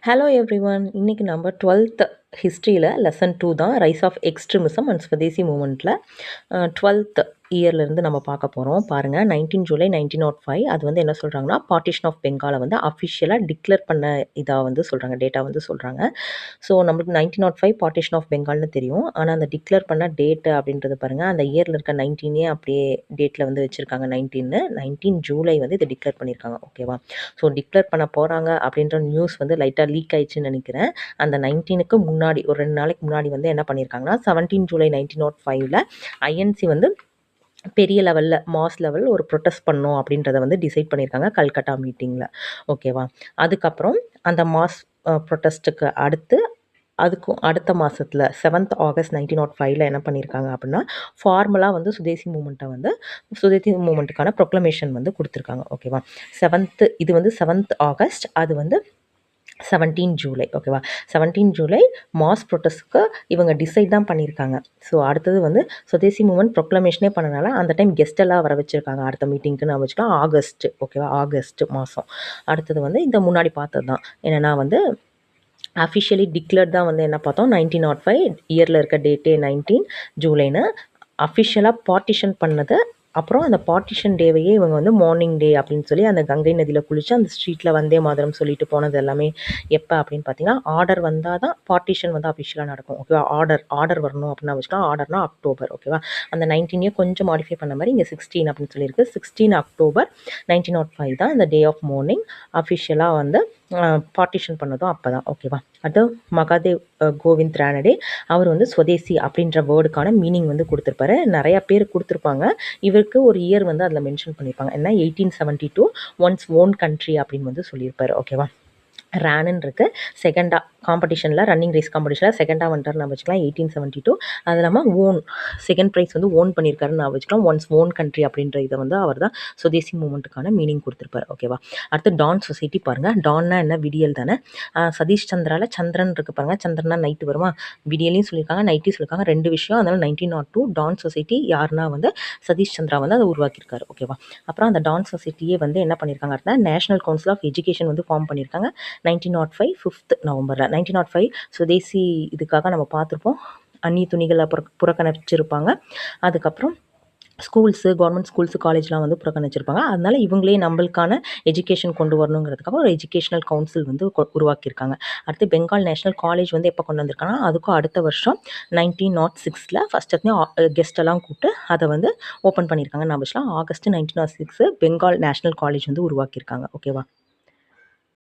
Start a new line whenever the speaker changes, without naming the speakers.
Hello everyone. இன்னைக்கு நம்ம 12th ஹிஸ்ட்ரியில் லெசன் 2 தான், rise of extremism and Swadeshi மூமெண்ட்டில் 12th இயர்லேருந்து நம்ம பார்க்க போகிறோம். பாருங்கள், 19 ஜூலை 1905 அது வந்து என்ன சொல்கிறாங்கன்னா, பார்ட்டிஷன் ஆஃப் பெங்காலை வந்து அஃபிஷியலாக டிக்ளேர் பண்ண இதாக வந்து சொல்கிறாங்க, டேட்டா வந்து சொல்கிறாங்க. ஸோ நம்மளுக்கு 1905 பார்ட்டிஷன் ஆஃப் பெங்கால்னு தெரியும். ஆனால் அந்த டிக்ளேர் பண்ண டேட்டு அப்படின்றது பாருங்கள், அந்த இயரில் இருக்க 19 அப்படியே டேட்டில் வந்து வச்சுருக்காங்க. 19 ஜூலை வந்து இதை டிக்ளேர் பண்ணியிருக்காங்க. ஓகேவா? ஸோ டிக்ளேர் பண்ண போகிறாங்க அப்படின்ற நியூஸ் வந்து லைட்டாக லீக் ஆயிடுச்சுன்னு நினைக்கிறேன். அந்த 19க்கு முன்னாடி ஒரு 2 நாளைக்கு முன்னாடி வந்து என்ன பண்ணியிருக்காங்கன்னா, 17 ஜூலை 1905 ஐஎன்சி வந்து பெரிய லெவலில் மாஸ் லெவல் ஒரு ப்ரொட்டஸ்ட் பண்ணோம் அப்படின்றத வந்து டிசைட் பண்ணியிருக்காங்க கல்கட்டா மீட்டிங்கில். ஓகேவா? அதுக்கப்புறம் அந்த மாஸ் ப்ரொட்டஸ்ட்டுக்கு அதுக்கும் அடுத்த மாதத்தில் 7th ஆகஸ்ட் 1905 என்ன பண்ணியிருக்காங்க அப்படின்னா, ஃபார்மலாக வந்து சுதேசி மூமெண்ட்டுக்கான ப்ரொக்ளமேஷன் வந்து கொடுத்துருக்காங்க. ஓகேவா? இது வந்து 7th ஆகஸ்ட், அது வந்து 17 ஜூலை. ஓகேவா? 17 ஜூலை மாஸ் ப்ரொட்டஸ்ட்க்கு இவங்க டிசைட் தான் பண்ணியிருக்காங்க. ஸோ அடுத்தது வந்து சுதேசி மூமெண்ட் ப்ரொக்ளமேஷனே பண்ணனால அந்த டைம் கெஸ்ட் எல்லாம் வர வச்சுருக்காங்க அடுத்த மீட்டிங்க்கு. நான் வச்சுக்கலாம் ஆகஸ்ட். ஓகேவா? ஆகஸ்ட் மாதம். அடுத்தது வந்து இந்த முன்னாடி பார்த்தது தான் என்னென்னா வந்து அஃபிஷியலி டிக்ளேர்ட் தான் வந்து என்ன பார்த்தோம், 1905 இயரில் இருக்க டேட்டே 19 ஜூலைன்னு அஃபிஷியலாக பார்ட்டிஷன் பண்ணது. அப்புறம் அந்த பார்ட்டிஷன் டேவையே இவங்க வந்து மார்னிங் டே அப்படின்னு சொல்லி அந்த கங்கை நதியில் குளித்து அந்த ஸ்ட்ரீட்டில் வந்தே மாதரம் சொல்லிட்டு போனது எல்லாமே எப்போ அப்படின்னு பார்த்தீங்கன்னா, ஆர்டர் வந்தால் தான் பார்ட்டிஷன் வந்து அஃபிஷியலாக நடக்கும். ஓகேவா? ஆர்டர் வரணும் அப்படின்னு வச்சுக்கலாம். ஆர்டர்னா அக்டோபர். ஓகேவா? அந்த 19 கொஞ்சம் மாடிஃபை பண்ண மாதிரி இங்கே 16 அப்படின்னு சொல்லியிருக்கு. 16 அக்டோபர் 1905 தான் இந்த டே ஆஃப் மார்னிங் அஃபிஷியலாக வந்து பார்ட்டிஷன் பண்ணதும் அப்போ தான். ஓகேவா? அது மகாதேவ் கோவிந்த் ரானடே அவர் வந்து ஸ்வதேசி அப்படின்ற வேர்டுக்கான மீனிங் வந்து கொடுத்துருப்பாரு. நிறையா பேர் கொடுத்துருப்பாங்க. இவருக்கு ஒரு இயர் வந்து அதில் மென்ஷன் பண்ணியிருப்பாங்க. என்ன 1872 ஒன்ஸ் ஓன் கண்ட்ரி அப்படின்னு வந்து சொல்லியிருப்பாரு. ஓகேவா? ரேனுன்னு இருக்குது. செகண்டாக காம்படிஷனில் ரன்னிங் ரேஸ் காம்படிஷனில் செகண்டாக வந்துட்டார் நான் வச்சுக்கலாம் 1872. அது இல்லாமல் செகண்ட் ப்ரைஸ் வந்து ஓன் பண்ணியிருக்காருன்னு நான் வச்சுக்கலாம். ஒன்ஸ் ஓன் கண்ட்ரி அப்படின்ற இதை வந்து அவர் தான் சுதேசி மூமெண்ட்டுக்கான மீனிங் கொடுத்துருப்பார். ஓகேவா? அடுத்து டான் சொசைட்டி பாருங்கள். டான்னா என்ன, விடியல் தானே. சதீஷ் சந்திராவில் சந்திரன் இருக்குது பாருங்கள். சந்திரனா நைட்டு வருமா, விடியலையும் சொல்லியிருக்காங்க நைட்டையும் சொல்லியிருக்காங்க, ரெண்டு விஷயம். அதனால் 1902 டான் சொசைட்டி யாருன்னா வந்து சதீஷ் சந்திரா வந்து அதை உருவாக்கியிருக்காரு. ஓகேவா? அப்புறம் அந்த டான் சொசைட்டியே வந்து என்ன பண்ணியிருக்காங்க அப்படின்னா, நேஷனல் கவுன்சில் ஆஃப் எஜுகேஷன் வந்து ஃபார்ம் பண்ணியிருக்காங்க 1905 5th நவம்பரில். 1905 சுதேசி இதுக்காக நம்ம பார்த்துருப்போம். அந்நிய துணிகளை புறக்கணிச்சிருப்பாங்க. அதுக்கப்புறம் கவர்மெண்ட் ஸ்கூல்ஸு காலேஜ்லாம் வந்து புறக்கணிச்சிருப்பாங்க. அதனால இவங்களே நம்மளுக்கான எஜுகேஷன் கொண்டு வரணுங்கிறதுக்காக ஒரு எஜுகேஷனல் கவுன்சில் வந்து உருவாக்கியிருக்காங்க. அடுத்து பெங்கால் நேஷனல் காலேஜ் வந்து எப்போ கொண்டு வந்திருக்காங்கன்னா, அதுக்கும் அடுத்த வருஷம் 1906 ஃபஸ்ட்டு கெஸ்ட் எல்லாம் கூப்பிட்டு அதை வந்து ஓப்பன் பண்ணியிருக்காங்க. நான் வச்சுலாம் ஆகஸ்ட் 1906 பெங்கால் நேஷனல் காலேஜ் வந்து உருவாக்கியிருக்காங்க. ஓகேவா?